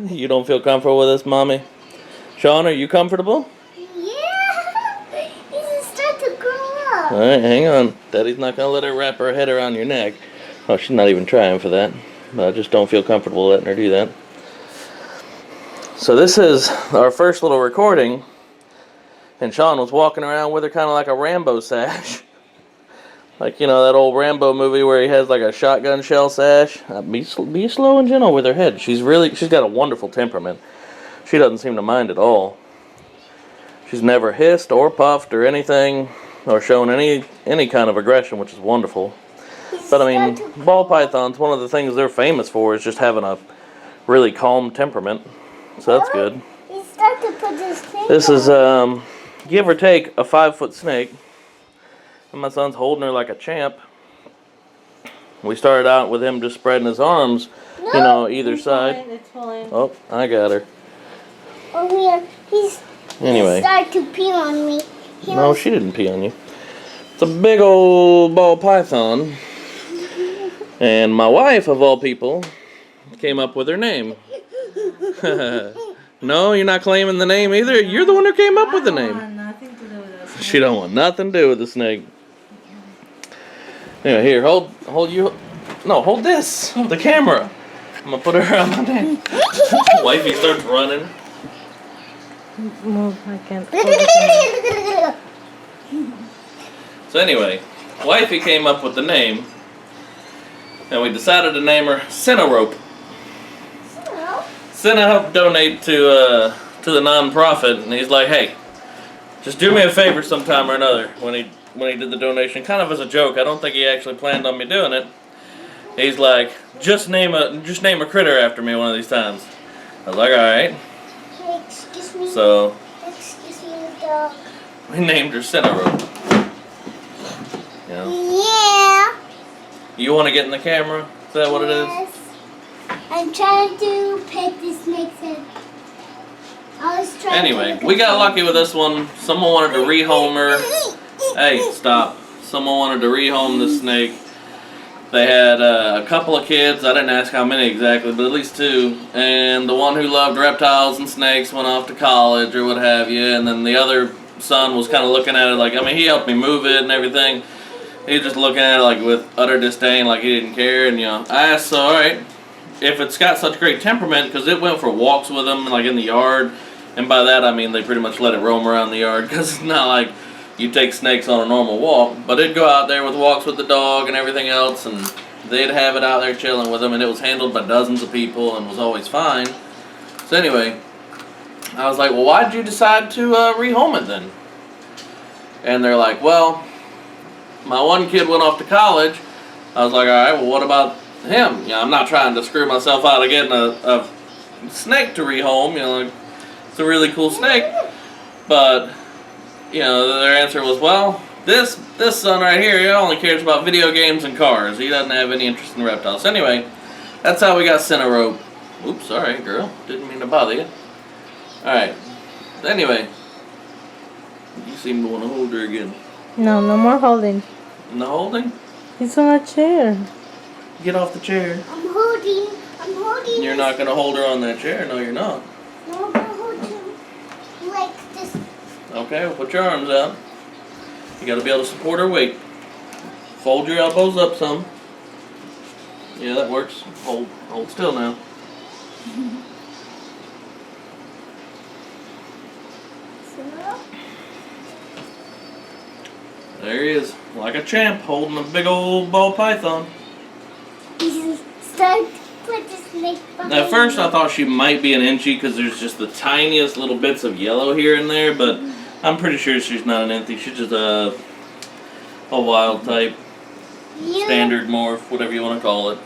You don't feel comfortable with this, Mommy? Sean, are you comfortable? Yeah. It's start to grow up. Alright, hang on. Daddy's not going to let her wrap her head around your neck. Oh, she's not even trying for that. But I just don't feel comfortable letting her do that. So this is our first little recording. And Sean was walking around with her kind of like a Rambo sash. Like, you know, that old Rambo movie where he has like a shotgun shell sash. Be slow and gentle with her head. She's got a wonderful temperament. She doesn't seem to mind at all. She's never hissed or puffed or anything, or shown any kind of aggression, which is wonderful. But I mean, ball pythons, one of the things they're famous for is just having a really calm temperament. So that's good. This is, give or take, a 5-foot snake. And my son's holding her like a champ. We started out with him just spreading his arms, you know, either side. It's fine. Oh, I got her. Oh, he started to pee on me. No, she didn't pee on you. It's a big old ball python. And my wife, of all people, came up with her name. No, you're not claiming the name either. You're the one who came up with the name. Nothing to do with that. She don't want nothing to do with the snake. Anyway, here, hold you. No, hold this. The camera. I'm gonna put her on my neck. Wifey starts running. Move, I can't. So anyway, Wifey came up with the name, and we decided to name her Cinnarope. Cinna helped donate to the non-profit, and he's like, "Hey, just do me a favor sometime or another." When he did the donation, kind of as a joke. I don't think he actually planned on me doing it. He's like, "Just name a critter after me one of these times." I was like, "All right." Hey, excuse me. So Excuse me, dog. we named her Cinnarope. Yeah. You want to get in the camera? Is that what it is? Yes. I'm trying to pet the snake's head. Anyway, we got lucky with this one. Someone wanted to rehome her. Hey, stop. Someone wanted to rehome the snake. They had a couple of kids. I didn't ask how many exactly, but at least 2. And the one who loved reptiles and snakes went off to college or what have you. And then the other son was kind of looking at it like, I mean, he helped me move it and everything. He was just looking at it like with utter disdain, like he didn't care. And, you know, I asked, so, all right, if it's got such great temperament, because it went for walks with him, like in the yard. And by that, I mean they pretty much let it roam around the yard, because it's not like you take snakes on a normal walk. But it'd go out there with walks with the dog and everything else, and they'd have it out there chilling with them, and it was handled by dozens of people and was always fine. So anyway, I was like, well, why did you decide to rehome it then? And they're like, well, my one kid went off to college. I was like, all right, well, what about him? You know, I'm not trying to screw myself out of getting a snake to rehome. You know, like, it's a really cool snake. But, you know, their answer was, well, this son right here, he only cares about video games and cars. He doesn't have any interest in reptiles. So anyway, that's how we got Cinnarope. Oops, sorry, girl. Didn't mean to bother you. Alright. Anyway, you seem to want to hold her again. No more holding. No holding? It's on a chair. Get off the chair. I'm holding. You're not going to hold her on that chair. No, you're not. No, I'm going to hold you like this. Okay, well, put your arms out. You got to be able to support her weight. Fold your elbows up some. Yeah, that works. Hold still now. There he is, like a champ, holding a big old ball python. At first I thought she might be an Inchie because there's just the tiniest little bits of yellow here and there, but I'm pretty sure she's not an Inchie. She's just a wild type, standard morph, whatever you want to call it.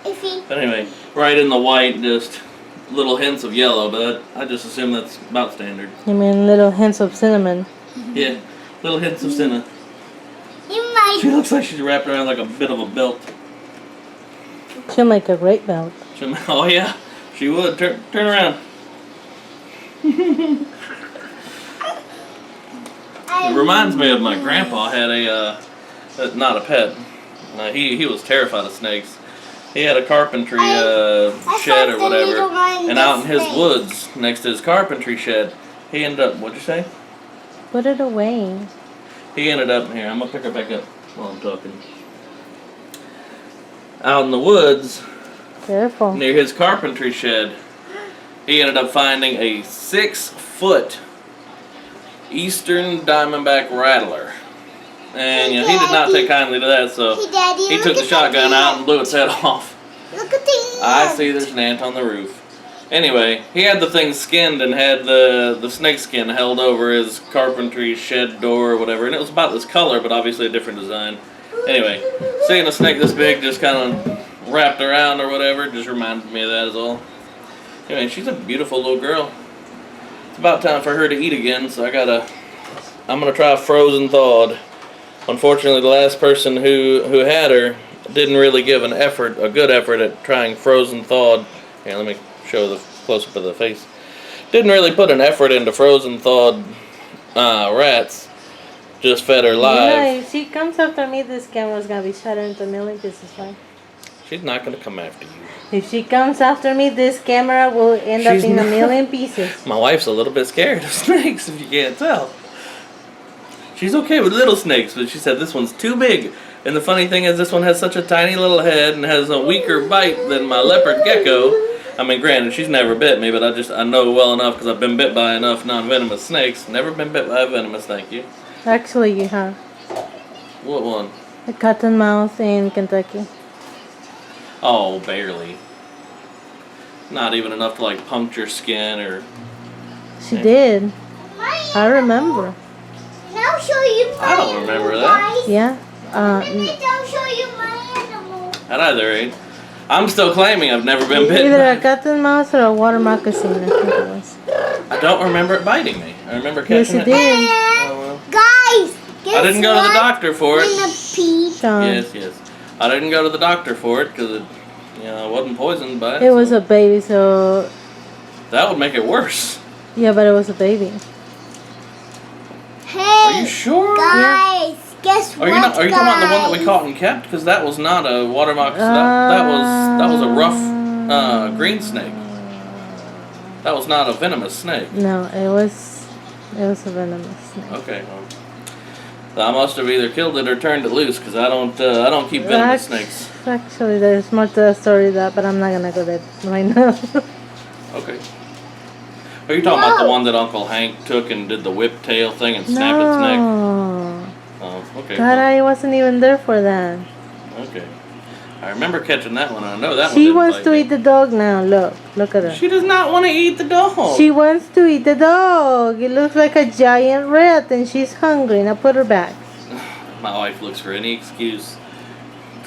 But anyway, right in the white, just little hints of yellow, but I just assume that's about standard. You mean little hints of cinnamon? Yeah, little hints of cinnamon. She looks like she's wrapped around like a bit of a belt. She'll make a great belt. Oh yeah, she would. Turn around. It reminds me of my grandpa had a, not a pet. He was terrified of snakes. He had a carpentry shed or whatever, and out in his woods next to his carpentry shed, he ended up. What'd you say? Put it away. He ended up here. I'm gonna pick her back up while I'm talking. Out in the woods, Careful. near his carpentry shed, he ended up finding a 6-foot eastern diamondback rattler. And you know, he did not take kindly to that, so he took the shotgun out and blew its head off. Look at the I see there's an ant on the roof. Anyway, he had the thing skinned and had the snake skin held over his carpentry shed door or whatever, and it was about this color, but obviously a different design. Anyway, seeing a snake this big just kind of wrapped around or whatever just reminded me of that is all. Anyway, she's a beautiful little girl. It's about time for her to eat again, so I'm gonna try frozen thawed. Unfortunately, the last person who had her didn't really give a good effort at trying frozen thawed. Here, let me show the close-up of the face. Didn't really put an effort into frozen thawed rats. Just fed her live. Yeah, if she comes after me, this camera's gonna be shattered into a million pieces, right? She's not gonna come after you. If she comes after me, this camera will end up in a million pieces. My wife's a little bit scared of snakes, if you can't tell. She's okay with little snakes, but she said this one's too big. And the funny thing is, this one has such a tiny little head and has a weaker bite than my leopard gecko. I mean, granted, she's never bit me, but I know well enough because I've been bit by enough non-venomous snakes. Never been bit by a venomous, thank you. Actually, you have. What one? A cottonmouth in Kentucky. Oh, barely. Not even enough to like puncture skin or... She did. I remember. Now show you my I don't remember that. Yeah. I'll show you my animal. At either rate, I'm still claiming I've never been bitten. Either a cottonmouth or a water moccasin, I think it was. I don't remember it biting me. I remember Yes, catching it it. did. Oh, well. Guys, I didn't go to the doctor for it. Sean. Yes. I didn't go to the doctor for it because I wasn't poisoned by it. It was a baby, so... That would make it worse. Yeah, but it was a baby. Hey, Are you sure? guys, guess what? Are you talking about the one that we caught and kept? Because that was not a water moccasin. That was a rough green snake. That was not a venomous snake. No, it was a venomous snake. Okay, well, I must have either killed it or turned it loose because I don't keep venomous snakes. Actually, there's more to the story of that, but I'm not gonna go there right now. Okay. Are you talking about the one that Uncle Hank took and did the whip tail thing and snapped its neck? No. Oh, okay. God, I wasn't even there for that. Okay. I remember catching that one. I know that one. She didn't wants bite to me. eat the dog now. Look at her. She does not want to eat the dog. She wants to eat the dog. It looks like a giant rat and she's hungry. Now put her back. My wife looks for any excuse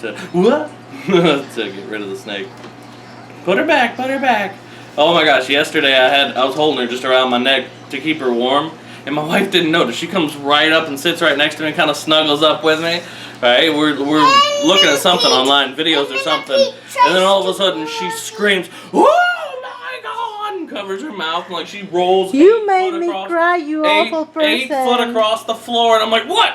to what? To get rid of the snake. Put her back. Put her back. Oh my gosh! Yesterday I was holding her just around my neck to keep her warm, and my wife didn't notice. She comes right up and sits right next to me and kind of snuggles up with me. Right? We're looking at something online, videos or something, and then all of a sudden she screams, "Oh my God!" and covers her mouth and like she rolls. You made me cry, you awful person. 8 foot across the floor, and I'm like, what?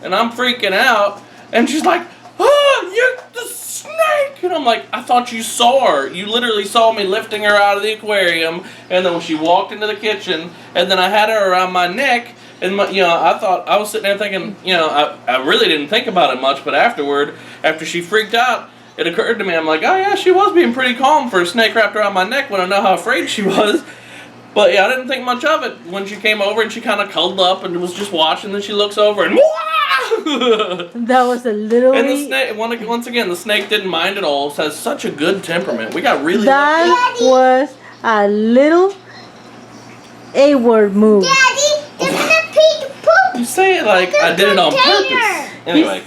And I'm freaking out, and she's like, "Oh, you're the snake!" And I'm like, I thought you saw her. You literally saw me lifting her out of the aquarium, and then when she walked into the kitchen, and then I had her around my neck, and I thought, I was sitting there thinking, I really didn't think about it much, but after she freaked out, it occurred to me, I'm like, oh yeah, she was being pretty calm for a snake wrapped around my neck when I know how afraid she was. But yeah, I didn't think much of it when she came over and she kind of cuddled up and was just watching. Then she looks over and that was a little. And the snake, once again, the snake didn't mind at all. Has such a good temperament. We got really That lucky. was a little A-word move. Daddy, there's a pig poop. You say it like I did it on purpose. Anyway,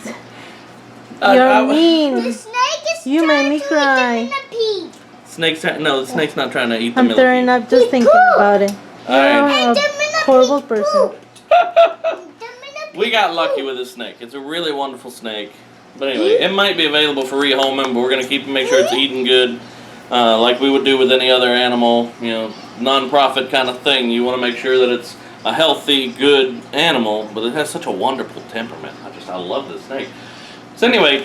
You're mean. The snake is You made me cry. pig. the snake's not trying to eat the I'm throwing millipede. up just thinking about it. Alright. You're a horrible person. We got lucky with this snake. It's a really wonderful snake. But anyway, it might be available for rehoming, but we're going to keep make sure it's eating good. Like we would do with any other animal, non-profit kind of thing. You want to make sure that it's a healthy, good animal, but it has such a wonderful temperament. I love this snake. So anyway,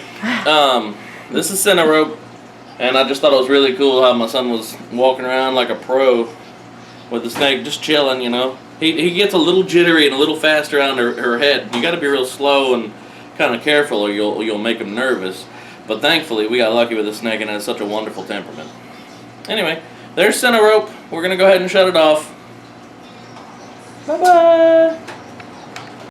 This is Cinnarope, and I just thought it was really cool how my son was walking around like a pro with the snake, just chilling, you know. He gets a little jittery and a little faster around her head. You got to be real slow and kind of careful, or you'll make him nervous. But thankfully, we got lucky with the snake, and it has such a wonderful temperament. Anyway, there's Cinnarope. We're gonna go ahead and shut it off. Bye bye.